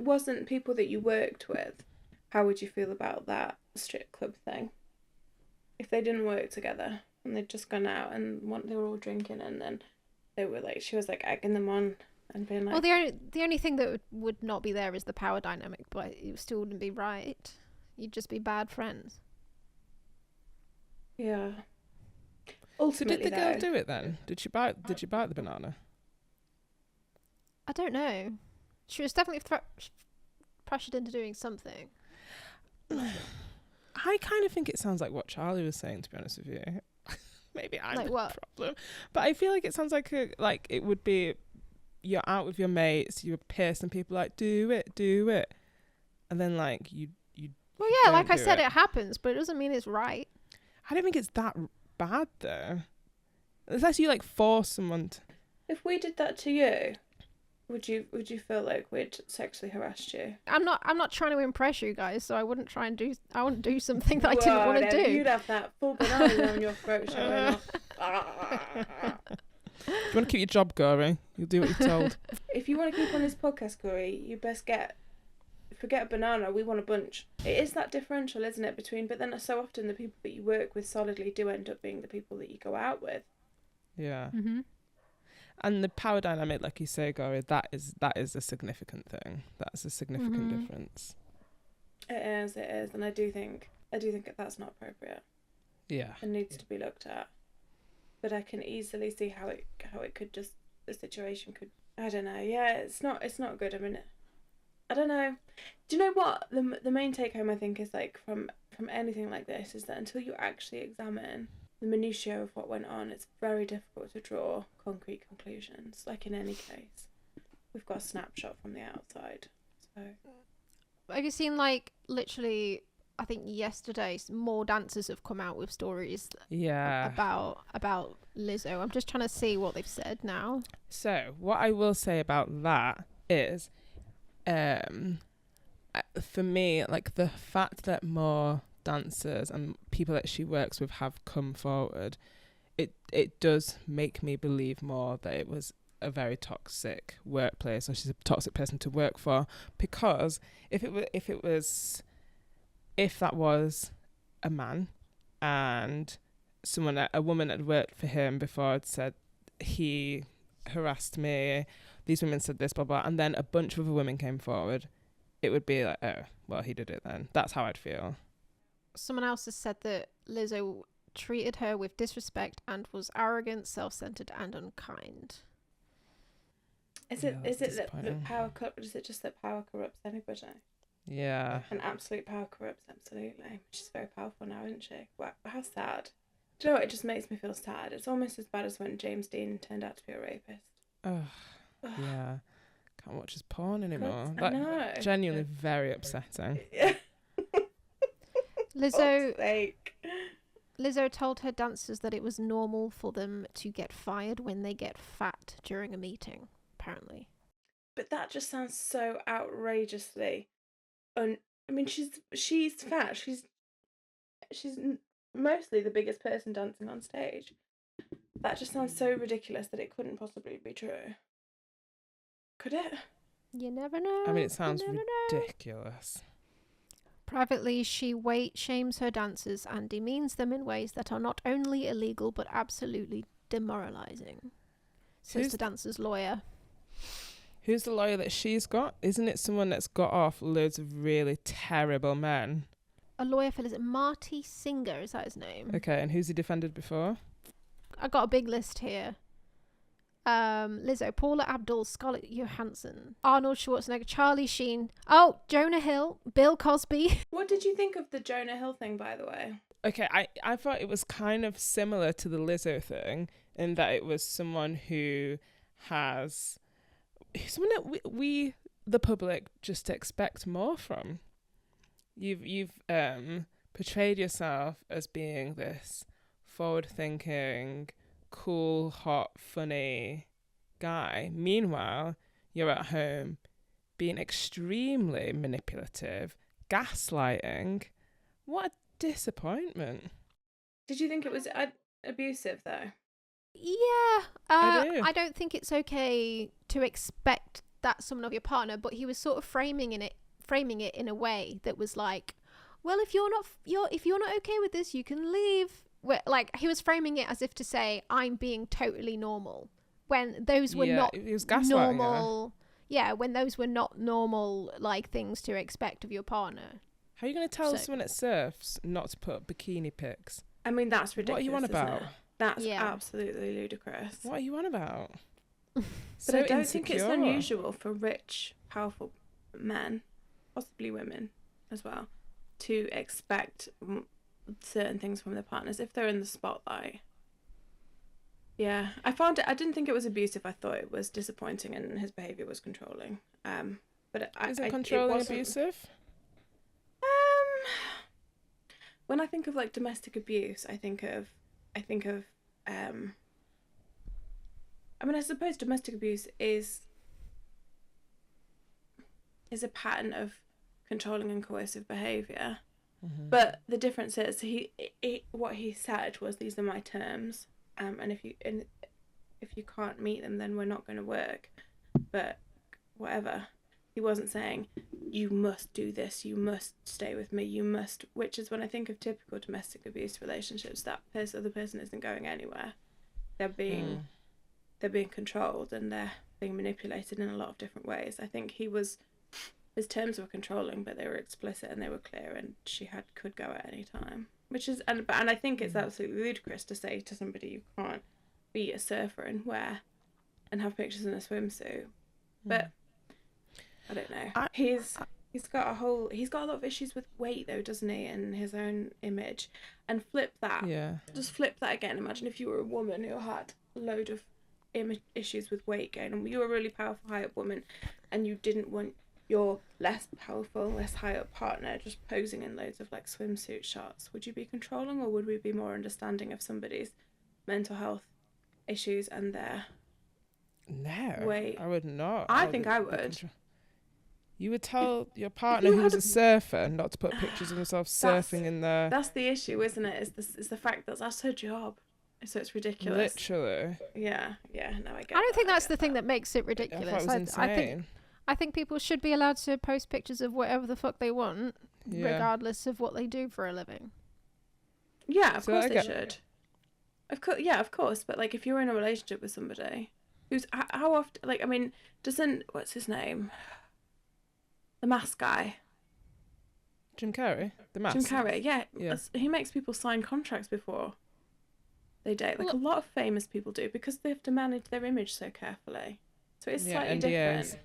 wasn't people that you worked with, how would you feel about that strip club thing? If they didn't work together and they'd just gone out and they were all drinking, and then they were like, she was like egging them on and being like, well, the only thing that would not be there is the power dynamic, but it still wouldn't be right. You'd just be bad friends. Yeah. So Ultimately, did the girl do it then? Did she bite the banana? I don't know. She was definitely pressured into doing something. I kind of think it sounds like what Charlie was saying, to be honest with you. Maybe I'm like the what? problem. But I feel like it sounds like it would be, you're out with your mates, you're pissed, and people are like, do it. And then like you well, yeah, like I do said, it it happens, but it doesn't mean it's right. I don't think it's that bad though. Unless you like force someone to. If we did that to you, Would you feel like we'd sexually harassed you? I'm not trying to impress you guys, so I wouldn't do something that I didn't want to do. You'd have that full banana on your throat showing off. If you want to keep your job going, you'll do what you're told. If you want to keep on this podcast, Corey, you best forget a banana. We want a bunch. It is that differential, isn't it? But then so often the people that you work with solidly do end up being the people that you go out with. Yeah. Mm-hmm. And the power dynamic, like you say, Gary, that is a significant thing. That's a significant difference. It is, and I do think that's not appropriate. Yeah. It needs to be looked at. But I can easily see how it could just, the situation could, I don't know. Yeah, it's not good. I mean, I don't know. Do you know what the main take home I think is like from anything like this is that until you actually examine the minutiae of what went on, it's very difficult to draw concrete conclusions. Like in any case, we've got a snapshot from the outside. So, have you seen, like, literally, I think yesterday, more dancers have come out with stories about Lizzo. I'm just trying to see what they've said now. So what I will say about that is, for me, like, the fact that more dancers and people that she works with have come forward, it does make me believe more that it was a very toxic workplace, or she's a toxic person to work for. Because if that was a man and a woman had worked for him before had said he harassed me, these women said this, blah blah, and then a bunch of other women came forward, it would be like, oh well, he did it then. That's how I'd feel. Someone else has said that Lizzo treated her with disrespect and was arrogant, self-centered, and unkind. Is it that power is it just that power corrupts anybody? Yeah. And absolute power corrupts, absolutely. She's very powerful now, isn't she? Wow, how sad. Do you know what? It just makes me feel sad. It's almost as bad as when James Dean turned out to be a rapist. Oh, yeah. Can't watch his porn anymore. I know. Genuinely very upsetting. Yeah. Lizzo told her dancers that it was normal for them to get fired when they get fat during a meeting, apparently. But that just sounds so outrageously I mean, she's fat. She's mostly the biggest person dancing on stage. That just sounds so ridiculous that it couldn't possibly be true. Could it? You never know. I mean, it sounds ridiculous. Privately, she weight shames her dancers and demeans them in ways that are not only illegal but absolutely demoralizing, says the dancer's lawyer. Who's the lawyer that she's got? Isn't it someone that's got off loads of really terrible men? A lawyer for Marty Singer, is that his name? Okay, and who's he defended before? I got a big list here. Lizzo, Paula Abdul, Scarlett Johansson, Arnold Schwarzenegger, Charlie Sheen, Jonah Hill, Bill Cosby. What did you think of the Jonah Hill thing, by the way? Okay, I thought it was kind of similar to the Lizzo thing in that it was someone that we the public just expect more from. You've portrayed yourself as being this forward-thinking, cool, hot, funny guy. Meanwhile, you're at home being extremely manipulative, gaslighting. What a disappointment. Did you think it was abusive, though? Yeah. I do. I don't think it's okay to expect that someone of your partner, but he was sort of framing it in a way that was like, well, if you're not okay with this, you can leave. Like, he was framing it as if to say, I'm being totally normal, when those were not normal. Yeah, when those were not normal, like, things to expect of your partner. How are you going to tell someone that surfs not to put up bikini pics? I mean, that's ridiculous. What are you on about? That's absolutely ludicrous. What are you on about? But I don't think it's unusual for rich, powerful men, possibly women as well, to expect certain things from their partners if they're in the spotlight. Yeah, I didn't think it was abusive. I thought it was disappointing and his behaviour was controlling. But is it controlling abusive? When I think of like domestic abuse, I mean, I suppose domestic abuse is is a pattern of controlling and coercive behaviour. Mm-hmm. But the difference is what he said was, these are my terms, and if you can't meet them, then we're not going to work. But whatever. He wasn't saying, you must do this, you must stay with me, you must, which is when I think of typical domestic abuse relationships, that other person isn't going anywhere. They're being controlled, and they're being manipulated in a lot of different ways. I think his terms were controlling, but they were explicit and they were clear, and she could go at any time. Which is, and I think it's absolutely ludicrous to say to somebody, you can't be a surfer and have pictures in a swimsuit. But I don't know. He's got a lot of issues with weight though, doesn't he, and his own image. And flip that. Yeah. Just flip that again. Imagine if you were a woman who had a load of issues with weight gain, and you were a really powerful high up woman, and you didn't want your less powerful, less high up partner just posing in loads of like swimsuit shots. Would you be controlling, or would we be more understanding of somebody's mental health issues and their weight? I would not. I think I would. You would tell your partner who was a surfer not to put pictures of himself surfing in there. That's the issue, isn't it? Is the fact that that's her job. So it's ridiculous. Literally. Yeah. No, I get. I don't think that's the thing that makes it ridiculous. I thought it was insane. I think people should be allowed to post pictures of whatever the fuck they want, regardless of what they do for a living. Yeah, of course they should. Of course. But like, if you're in a relationship with somebody who's how often, like, I mean, what's his name? The Mask guy. Jim Carrey? The Mask? Jim Carrey, yeah. He makes people sign contracts before they date. Like, a lot of famous people do, because they have to manage their image so carefully. So it's slightly NDAs. different.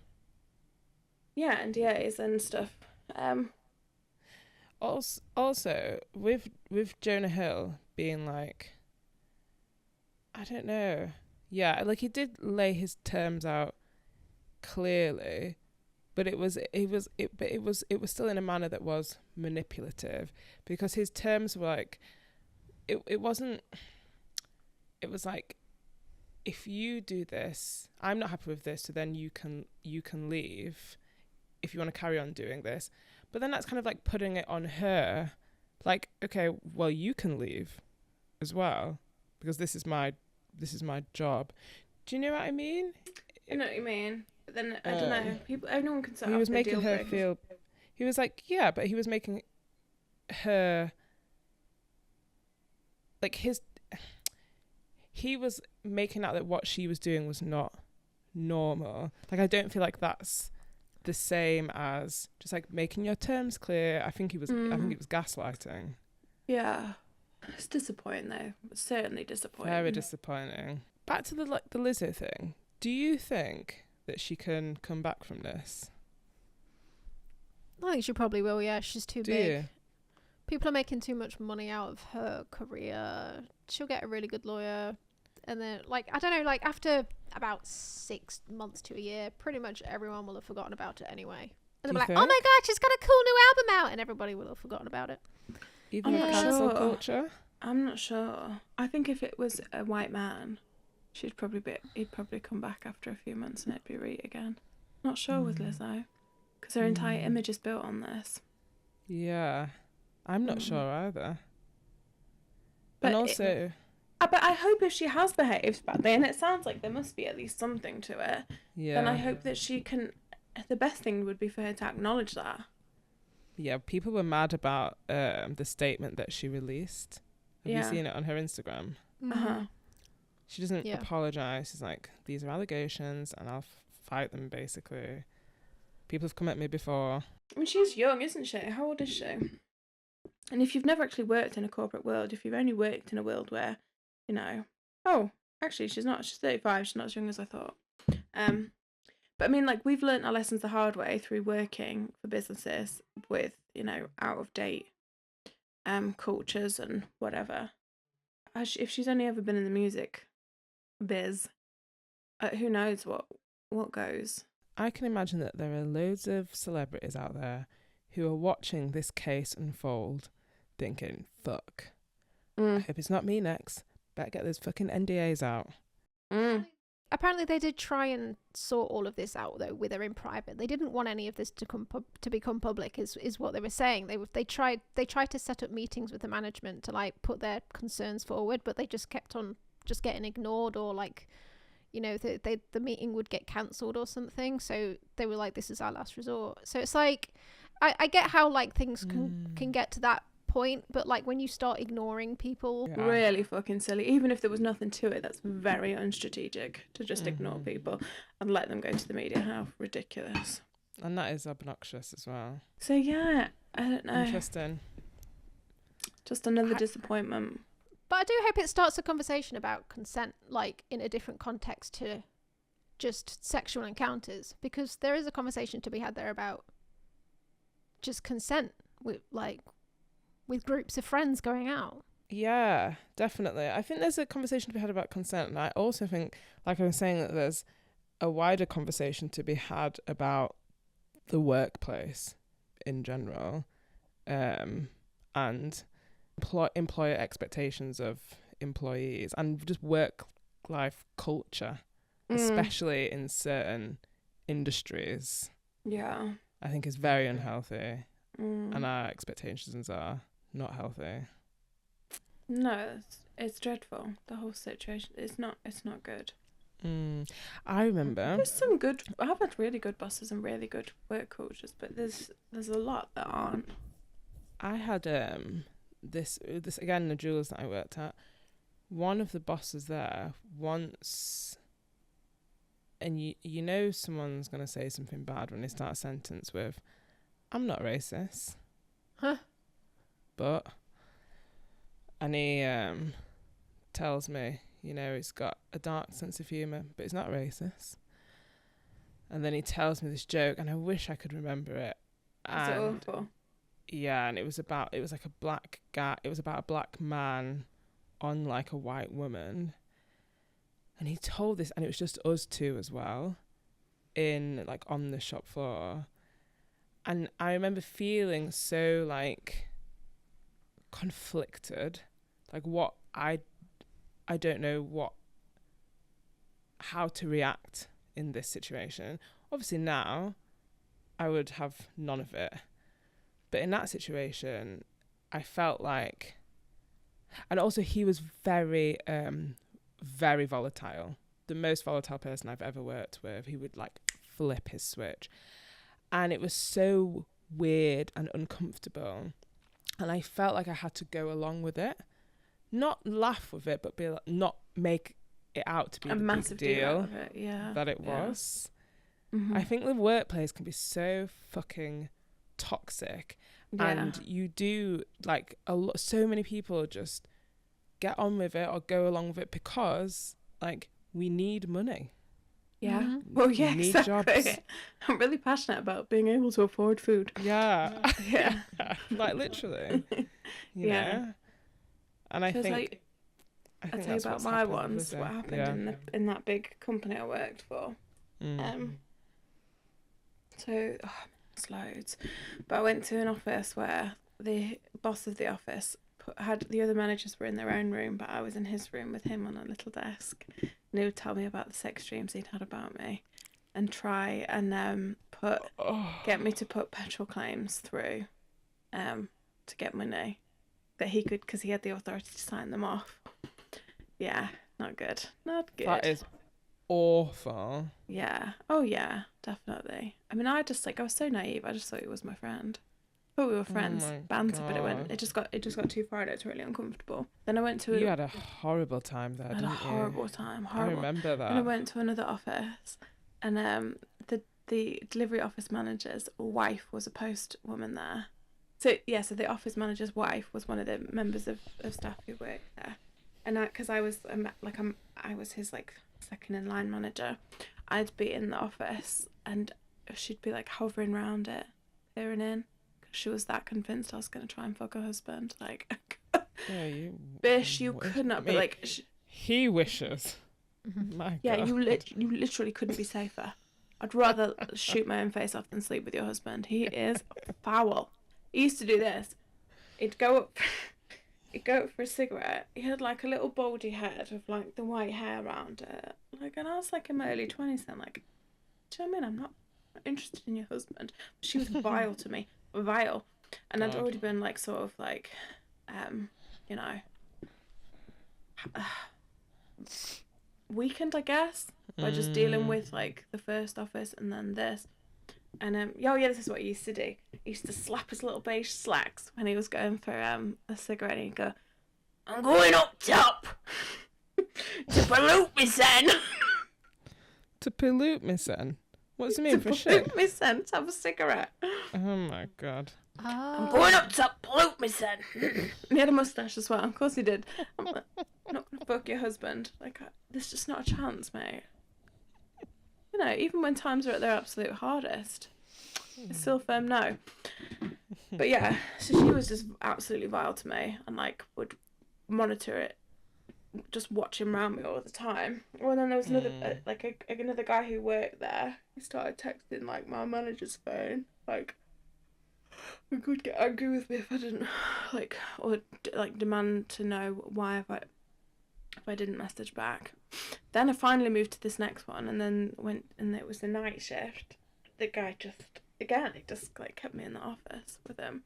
Yeah, NDAs and stuff. Also, with Jonah Hill being like, I don't know. Yeah, like, he did lay his terms out clearly, but it was still in a manner that was manipulative, because his terms were like, it was like, if you do this, I'm not happy with this, so then you can leave if you want to carry on doing this. But then that's kind of like putting it on her, like, okay, well, you can leave as well, because this is my job. Do you know what I mean? I know what you mean. But then I don't know. Everyone can set he off was their making deal her breakers. feel. He was like, yeah, but he was making her like he was making out that what she was doing was not normal. Like, I don't feel like that's the same as just like making your terms clear. I think it was gaslighting. Yeah. It's disappointing though. It's certainly disappointing. Very disappointing. Back to the Lizzo thing. Do you think that she can come back from this? I think she probably will, yeah. She's too big. You? People are making too much money out of her career. She'll get a really good lawyer. And then, like, I don't know, like, after about 6 months to a year, pretty much everyone will have forgotten about it anyway. And they'll be like, oh my god, she's got a cool new album out! And everybody will have forgotten about it. Even with cancel culture? I'm not sure. I think if it was a white man, he'd probably come back after a few months and it'd be right again. Not sure with Lizzo, because her entire image is built on this. Yeah, I'm not sure either. But and also, but I hope if she has behaved badly, and it sounds like there must be at least something to it, then I hope that she can. The best thing would be for her to acknowledge that. Yeah, people were mad about the statement that she released. Have you seen it on her Instagram? She doesn't apologise. She's like, these are allegations and I'll fight them, basically. People have come at me before. I mean, she's young, isn't she? How old is she? And if you've never actually worked in a corporate world, if you've only worked in a world where, you know... Oh, actually, she's not. She's 35. She's not as young as I thought. But I mean, like, we've learnt our lessons the hard way through working for businesses with, you know, out-of-date cultures and whatever. If she's only ever been in the music biz, who knows what goes. I can imagine that there are loads of celebrities out there who are watching this case unfold thinking, fuck, I hope it's not me next. Better get those fucking NDAs out. apparently they did try and sort all of this out though with her in private. They didn't want any of this to become public, is what they were saying. They tried to set up meetings with the management to like put their concerns forward, but they just kept on just getting ignored, or like, you know, the meeting would get cancelled or something. So they were like, this is our last resort. So it's like, I get how like things can get to that point, but like when you start ignoring people, really fucking silly. Even if there was nothing to it, that's very unstrategic to just ignore people and let them go to the media. How ridiculous. And that is obnoxious as well. So yeah, I don't know, Interesting. just another disappointment. but I do hope it starts a conversation about consent, like in a different context to just sexual encounters, because there is a conversation to be had there about just consent with groups of friends going out. Yeah, definitely. I think there's a conversation to be had about consent, and I also think, like I was saying, that there's a wider conversation to be had about the workplace in general, and employer expectations of employees, and just work-life culture, especially in certain industries. Yeah. I think is very unhealthy, and our expectations are not healthy. No, it's dreadful. The whole situation. It's not good. I remember There's some good. I've had really good bosses and really good work cultures, but there's a lot that aren't. I had this again, the jewelers that I worked at. One of the bosses there once, and you know someone's gonna say something bad when they start a sentence with, "I'm not racist," but, and he tells me, you know, he's got a dark sense of humour, but he's not racist. And then he tells me this joke, and I wish I could remember it. Is it awful? Yeah, and it was like a black guy. It was about a black man on like a white woman. And he told this, and it was just us two as well, in like on the shop floor. And I remember feeling so like conflicted, like what I don't know how to react in this situation. Obviously now I would have none of it, but in that situation I felt like, and also he was very very volatile, the most volatile person I've ever worked with. He would like flip his switch, and it was so weird and uncomfortable, and I felt like I had to go along with it, not laugh with it, but be like, not make it out to be a the massive big deal of it, that it was. Mm-hmm. I think the workplace can be so fucking toxic, and you do like so many people just get on with it or go along with it because like we need money. Yeah. Mm-hmm. Well, yeah, We need exactly. jobs. I'm really passionate about being able to afford food. Yeah. Yeah. Like literally. You Yeah. know? And I think like, I I'll think tell you that's about what's my happened, ones. Lizzo. What happened in that big company I worked for. So it's loads, but I went to an office where the boss of the office had the other managers were in their own room, but I was in his room with him on a little desk, and he would tell me about the sex dreams he'd had about me, and try and get me to put petrol claims through, to get money that he could, because he had the authority to sign them off. Yeah, not good. Not good. That is awful. Yeah. Oh yeah, definitely. I mean, I was so naive. I just thought he was my friend. I thought we were friends, banter, but it just got too far. It's really uncomfortable. Then I went to. You had a horrible time there, didn't you? I had a horrible time. I remember that. And I went to another office, and the delivery office manager's wife was a post woman there. So the office manager's wife was one of the members of staff who worked there, and because I was I was his like second in line manager, I'd be in the office and she'd be like hovering around it, peering in, because she was that convinced I was going to try and fuck her husband. Like, bish, you could not. But like, he wishes. My God. You literally couldn't be safer. I'd rather shoot my own face off than sleep with your husband. He is foul. He used to do this. He'd go up. he'd go for a cigarette. He had like a little baldy head with like the white hair around it. Like, and I was like in my early 20s then, like, do you know what I mean? I'm not interested in your husband. But she was vile to me. Vile. And I'd already been like sort of like, you know, weakened, I guess, by just dealing with like the first office and then this. And this is what he used to do. He used to slap his little beige slacks when he was going for a cigarette, and he'd go, "I'm going up top to pollute me son." To pollute me son? What's it mean for To shit? pollute me son, to have a cigarette. Oh my god. I'm going up top, pollute me son. And he had a moustache as well. Of course he did. I'm like, not gonna fuck your husband. Like, there's just not a chance, mate. You know, even when times are at their absolute hardest, it's still firm no. But yeah, so she was just absolutely vile to me, and like would monitor it, just watch him around me all the time. Well, then there was another another guy who worked there. He started texting like my manager's phone, like he could get angry with me if I didn't demand to know why if I didn't message back. Then I finally moved to this next one, and then it was the night shift. The guy he just like kept me in the office with him,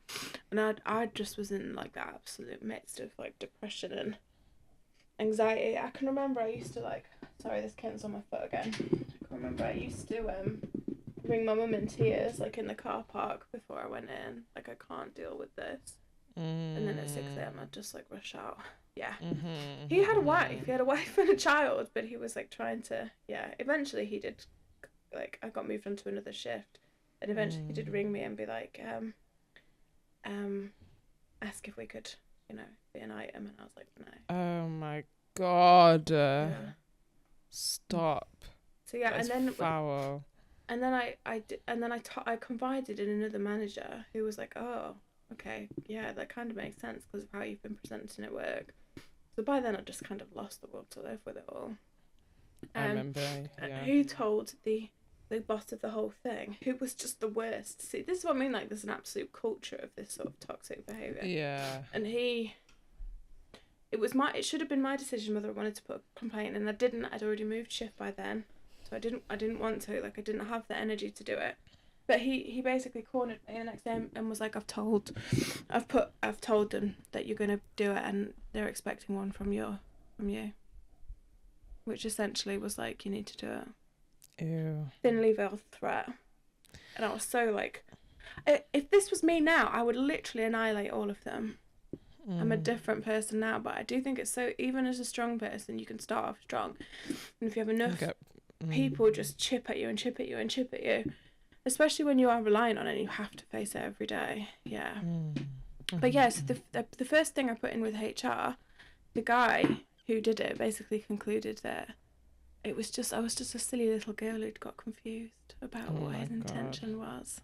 and I just was in like the absolute midst of like depression and anxiety. I can remember I used to sorry, this kitten's on my foot again. I can remember I used to ring my mum in tears like in the car park before I went in. Like, I can't deal with this. And then at 6 a.m. I'd just like rush out. Yeah. He had a wife. He had a wife and a child, but he was like trying to. Yeah. Eventually he did. Like, I got moved on to another shift, and eventually he did ring me and be like, ask if we could, you know, be an item, and I was like, no. Oh my god. Yeah. Stop. So yeah, That's and then foul. And then I confided in another manager who was like, oh, okay, yeah, that kind of makes sense because of how you've been presenting at work. So by then I just kind of lost the will to live with it all. I remember. Yeah. Who told the boss of the whole thing, who was just the worst. See, this is what I mean, like, there's an absolute culture of this sort of toxic behaviour. Yeah. And it should have been my decision whether I wanted to put a complaint in, and I didn't. I'd already moved shift by then. So I didn't want to, like, I didn't have the energy to do it. But he basically cornered me the next day and was like, I've told them that you're gonna do it, and they're expecting one from you. Which essentially was like, you need to do it. Ew. Thinly veiled threat. And I was so like, if this was me now, I would literally annihilate all of them. I'm a different person now, but I do think it's so, even as a strong person, you can start off strong. And if you have enough people just chip at you and chip at you and chip at you, especially when you are relying on it and you have to face it every day. Yeah. But yeah, so the first thing I put in with HR, the guy who did it basically concluded that I was just a silly little girl who'd got confused about what his intention was.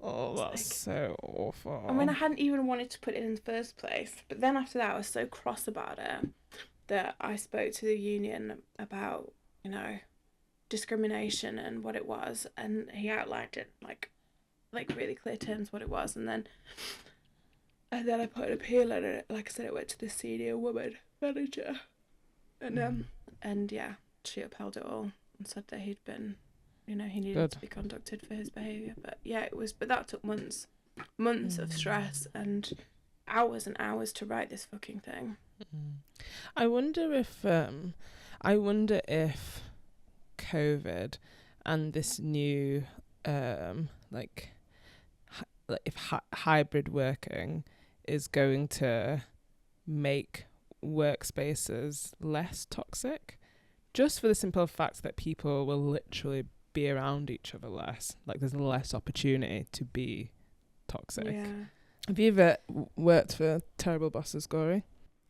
Oh, that's so awful. I mean, I hadn't even wanted to put it in the first place, but then after that I was so cross about it that I spoke to the union about, you know, discrimination and what it was, and he outlined it like really clear terms what it was, and then I put an appeal in it. Like I said, it went to the senior woman manager, and yeah, she upheld it all and said that he'd been, you know, he needed to be conducted for his behaviour. But yeah, but that took months of stress and hours to write this fucking thing. I wonder if COVID and this new hybrid working is going to make workspaces less toxic, just for the simple fact that people will literally be around each other less. Like, there's less opportunity to be toxic. Yeah. Have you ever worked for terrible bosses, Gory?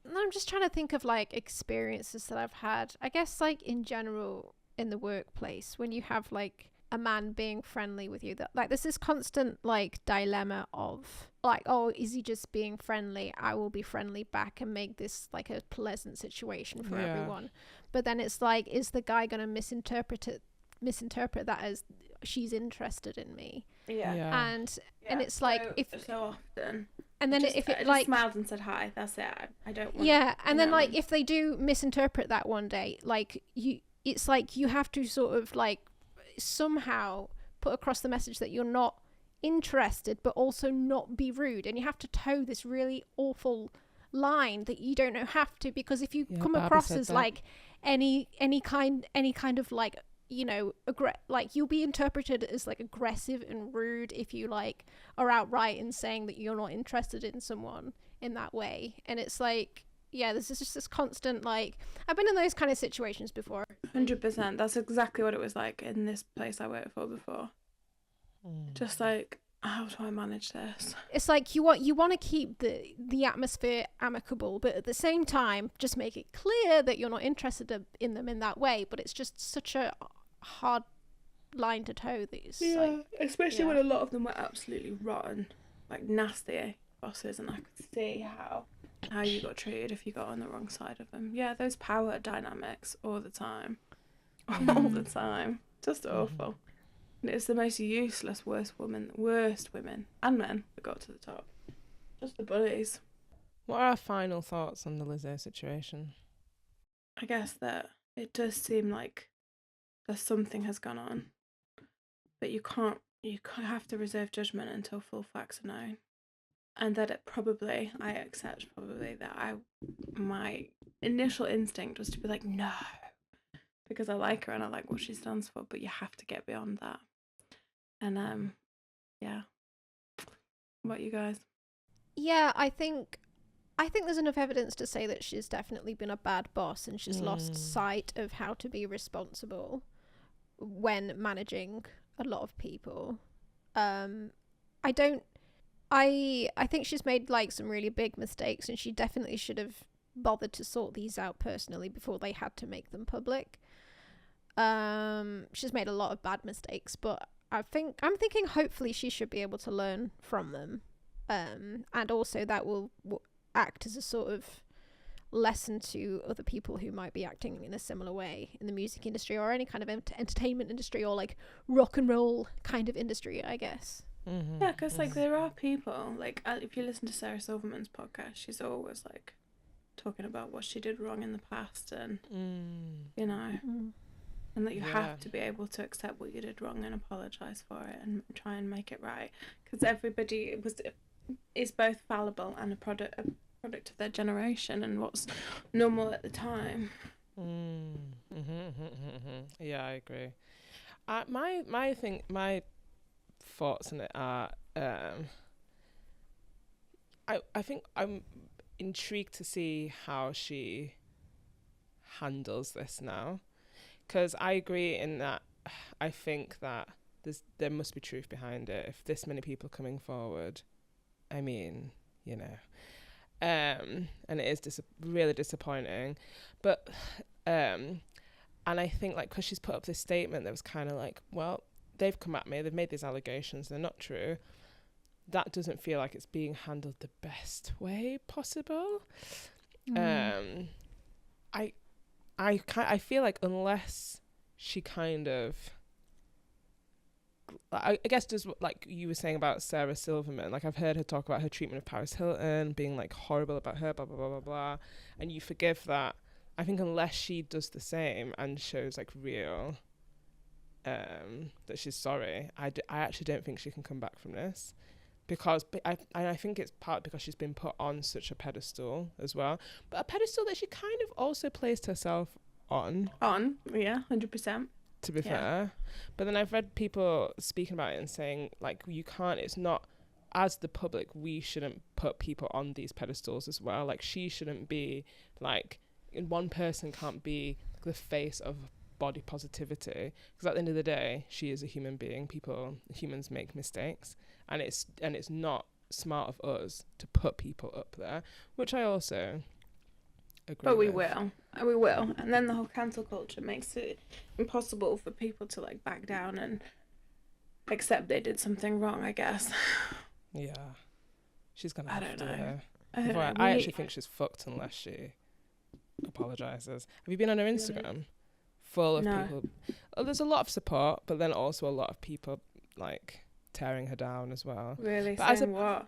I'm just trying to think of like experiences that I've had. I guess like in general in the workplace, when you have like a man being friendly with you, that like there's this constant like dilemma of like, oh, is he just being friendly? I will be friendly back and make this like a pleasant situation for everyone. But then it's like, is the guy going to misinterpret that as she's interested in me? Yeah. And it's like, so often And then just, if it I like just smiled and said hi. That's it. I don't want. yeah, and then like I mean? if they do misinterpret that one day, like it's like you have to sort of like somehow put across the message that you're not interested, but also not be rude, and you have to toe this really awful line that you don't know have to, because if you come Barbie across said as that. like any kind of like, you know, like you'll be interpreted as like aggressive and rude if you like are outright in saying that you're not interested in someone in that way. And it's like, yeah, this is just this constant, like, I've been in those kind of situations before. 100%. That's exactly what it was like in this place I worked for before. Just like, how do I manage this? It's like you want to keep the atmosphere amicable, but at the same time just make it clear that you're not interested in them in that way. But it's just such a hard line to toe, these. Yeah, Like, especially when a lot of them were absolutely rotten, like nasty bosses, and I could see how you got treated if you got on the wrong side of them. Yeah, those power dynamics all the time. All the time. Just awful. And it's the most useless, worst women and men that got to the top. Just the bullies. What are our final thoughts on the Lizzo situation? I guess that it does seem like there's something has gone on, but you have to reserve judgment until full facts are known. And that I accept that my initial instinct was to be like, no, because I like her and I like what she stands for, but you have to get beyond that. And yeah. What about you guys? yeah, I think there's enough evidence to say that she's definitely been a bad boss, and she's lost sight of how to be responsible when managing a lot of people. I think she's made like some really big mistakes, and she definitely should have bothered to sort these out personally before they had to make them public. She's made a lot of bad mistakes, but I'm thinking hopefully she should be able to learn from them. And also that will act as a sort of lesson to other people who might be acting in a similar way in the music industry or any kind of entertainment industry, or like rock and roll kind of industry, I guess. Yeah, because like there are people, like if you listen to Sarah Silverman's podcast, she's always like talking about what she did wrong in the past, and you know, and that you have to be able to accept what you did wrong and apologize for it and try and make it right, because everybody is both fallible and a product of their generation and what's normal at the time. Yeah, I agree. My thoughts on it are, I think I'm intrigued to see how she handles this now, because I agree in that I think that there must be truth behind it. If this many people coming forward, I mean, you know, and it is really disappointing, but and I think like because she's put up this statement that was kind of like, well, they've come at me, they've made these allegations, they're not true. That doesn't feel like it's being handled the best way possible. I feel like unless she kind of, I guess just like you were saying about Sarah Silverman, like I've heard her talk about her treatment of Paris Hilton being like horrible about her, blah blah blah blah blah, and you forgive that. I think unless she does the same and shows like real that she's sorry, I actually don't think she can come back from this, because I think it's part because she's been put on such a pedestal as well, but a pedestal that she kind of also placed herself on, yeah, 100%, to be fair. But then I've read people speaking about it and saying like, you can't, it's not, as the public, we shouldn't put people on these pedestals as well. Like she shouldn't be like, one person can't be the face of body positivity, because at the end of the day she is a human being. Humans make mistakes, and it's not smart of us to put people up there, which I also agree but we with. will, and then the whole cancel culture makes it impossible for people to like back down and accept they did something wrong, I guess. Yeah, she's gonna have to. I actually think she's fucked unless she apologizes. Have you been on her Instagram? Full of people. Oh, there's a lot of support, but then also a lot of people like tearing her down as well. Really? But Saying what?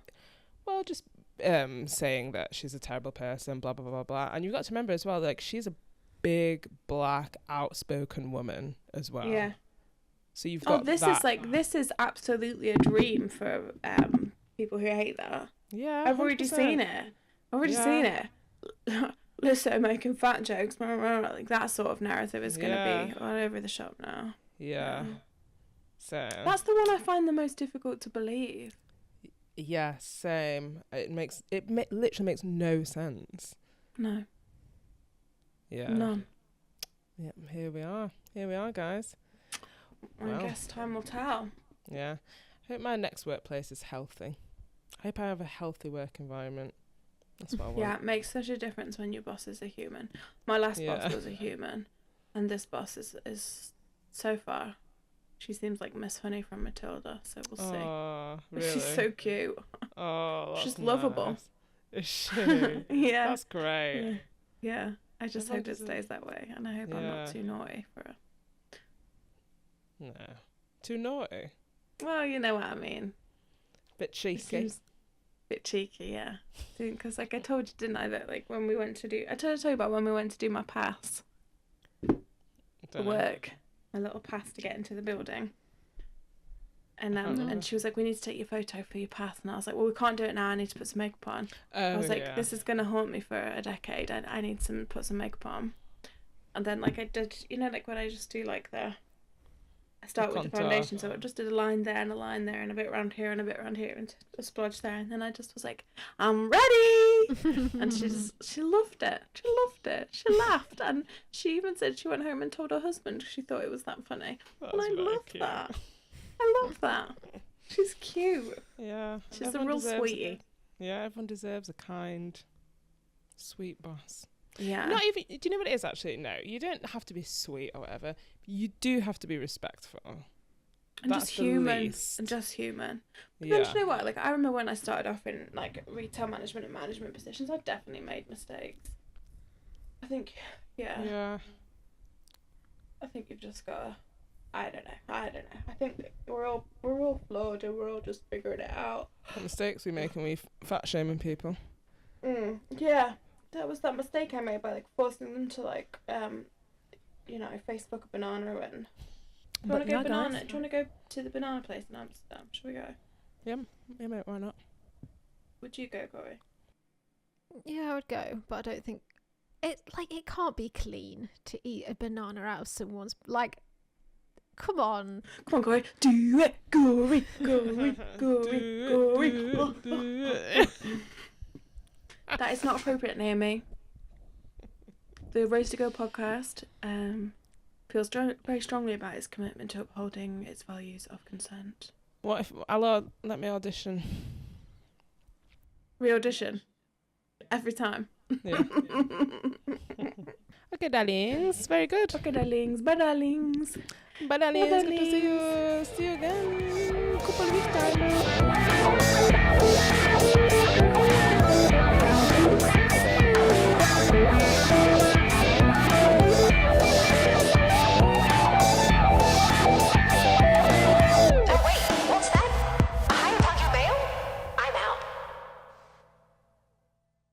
Well, just saying that she's a terrible person, blah blah blah blah blah. And you've got to remember as well, like, she's a big black outspoken woman as well. Yeah. So you've got this is absolutely a dream for people who hate that. Yeah, I've already 100%. seen it. Seen it. Lizzo making fat jokes, like that sort of narrative is going to be all over the shop now. Yeah. So that's the one I find the most difficult to believe. Yeah, same. Literally makes no sense. No. Yeah. None. Yeah, here we are, guys. I guess time will tell. Yeah. I hope my next workplace is healthy. I hope I have a healthy work environment. That's what I want. Yeah, it makes such a difference when your boss is a human. My last boss was a human, and this boss is so far, she seems like Miss Honey from Matilda, so we'll see. Oh, really? She's so cute. Oh, that's she's nice. lovable. Is she? Yeah. That's great. Yeah. I just Everyone hope it stays that way, and I hope I'm not too naughty for her. No. Too naughty? Well, you know what I mean. Bit cheeky. Bit cheeky, yeah. Because like I told you, didn't I, that like when we went to do, I told you about when we went to do my pass for work, my little pass to get into the building. And she was like, we need to take your photo for your pass, and I was like, well, we can't do it now. I need to put some makeup on. I was like, this is gonna haunt me for a decade. I need to put some makeup on. And then like I did, you know, like when I just do like I start with the foundation, so I just did a line there and a line there and a bit around here and a bit around here and a splodge there, and then I just was like, I'm ready. And she loved it. She laughed, and she even said she went home and told her husband she thought it was that funny. And I love that. I love that. She's cute. Yeah. She's a real sweetie. Yeah, everyone deserves a kind, sweet boss. Yeah. Not even. Do you know what it is actually? No, you don't have to be sweet or whatever. You do have to be respectful. And That's just human. least. And just human. But Yeah. then, do you know what? Like, I remember when I started off in like retail management and management positions, I definitely made mistakes. I think, Yeah. I think you've just gotta. I don't know. I think that we're all flawed and we're all just figuring it out. What mistakes we make when we fat shaming people? Yeah, that was that mistake I made by like forcing them to like Facebook a banana and. Do you want to go banana? Guys. Do you want to go to the banana place in Amsterdam? Shall we go? Yeah, mate, why not? Would you go, Corey? Yeah, I would go, but I don't think it can't be clean to eat a banana out of someone's like. Come on, Corey. Do it, Corey. That is not appropriate, Naomi. The Race to Go podcast feels very strongly about its commitment to upholding its values of consent. What if let me audition? Re-audition. Every time. Yeah. Okay, darlings. Very good. Okay, darlings. Bye, darlings. Bye, darlings. Bye, Good to see you. See you again. Couple weeks time.